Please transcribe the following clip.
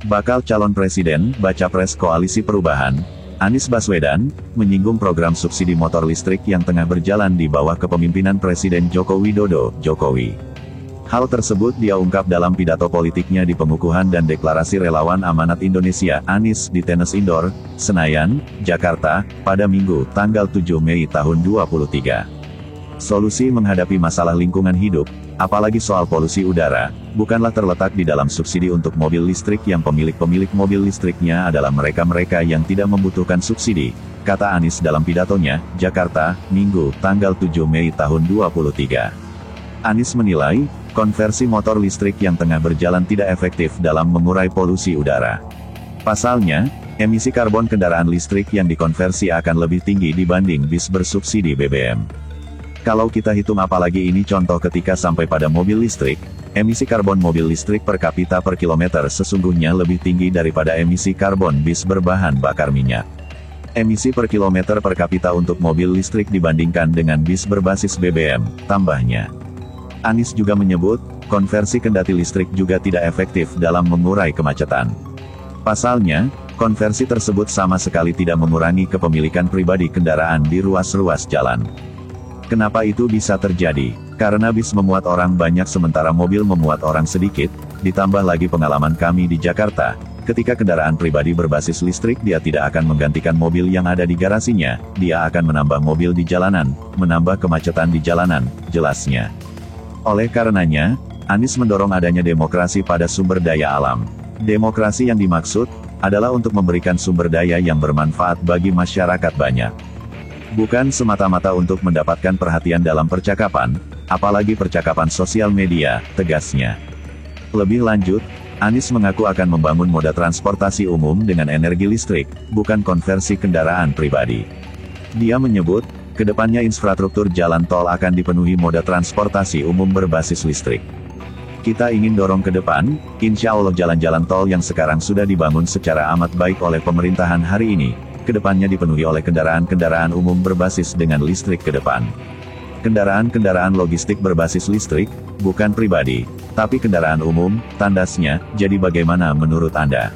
Bakal calon presiden, baca pres Koalisi Perubahan, Anies Baswedan, menyinggung program subsidi motor listrik yang tengah berjalan di bawah kepemimpinan Presiden Joko Widodo, Jokowi. Hal tersebut dia ungkap dalam pidato politiknya di pengukuhan dan deklarasi relawan amanat Indonesia, Anies, di Tenis Indoor, Senayan, Jakarta, pada Minggu, tanggal 7 Mei tahun 2023. Solusi menghadapi masalah lingkungan hidup, apalagi soal polusi udara, bukanlah terletak di dalam subsidi untuk mobil listrik yang pemilik mobil listriknya adalah mereka-mereka yang tidak membutuhkan subsidi, kata Anies dalam pidatonya, Jakarta, Minggu, tanggal 7 Mei tahun 2023. Anies menilai, konversi motor listrik yang tengah berjalan tidak efektif dalam mengurai polusi udara. Pasalnya, emisi karbon kendaraan listrik yang dikonversi akan lebih tinggi dibanding bis bersubsidi BBM. Kalau kita hitung apalagi ini contoh ketika sampai pada mobil listrik, emisi karbon mobil listrik per kapita per kilometer sesungguhnya lebih tinggi daripada emisi karbon bis berbahan bakar minyak. Emisi per kilometer per kapita untuk mobil listrik dibandingkan dengan bis berbasis BBM, tambahnya. Anies juga menyebut, konversi kendati listrik juga tidak efektif dalam mengurai kemacetan. Pasalnya, konversi tersebut sama sekali tidak mengurangi kepemilikan pribadi kendaraan di ruas-ruas jalan. Kenapa itu bisa terjadi? Karena bis memuat orang banyak sementara mobil memuat orang sedikit, ditambah lagi pengalaman kami di Jakarta, ketika kendaraan pribadi berbasis listrik dia tidak akan menggantikan mobil yang ada di garasinya, dia akan menambah mobil di jalanan, menambah kemacetan di jalanan, jelasnya. Oleh karenanya, Anies mendorong adanya demokrasi pada sumber daya alam. Demokrasi yang dimaksud, adalah untuk memberikan sumber daya yang bermanfaat bagi masyarakat banyak. Bukan semata-mata untuk mendapatkan perhatian dalam percakapan, apalagi percakapan sosial media, tegasnya. Lebih lanjut, Anies mengaku akan membangun moda transportasi umum dengan energi listrik, bukan konversi kendaraan pribadi. Dia menyebut, kedepannya infrastruktur jalan tol akan dipenuhi moda transportasi umum berbasis listrik. Kita ingin dorong ke depan, insya Allah jalan-jalan tol yang sekarang sudah dibangun secara amat baik oleh pemerintahan hari ini, kedepannya dipenuhi oleh kendaraan-kendaraan umum berbasis dengan listrik ke depan. Kendaraan-kendaraan logistik berbasis listrik, bukan pribadi, tapi kendaraan umum, tandasnya, jadi bagaimana menurut Anda?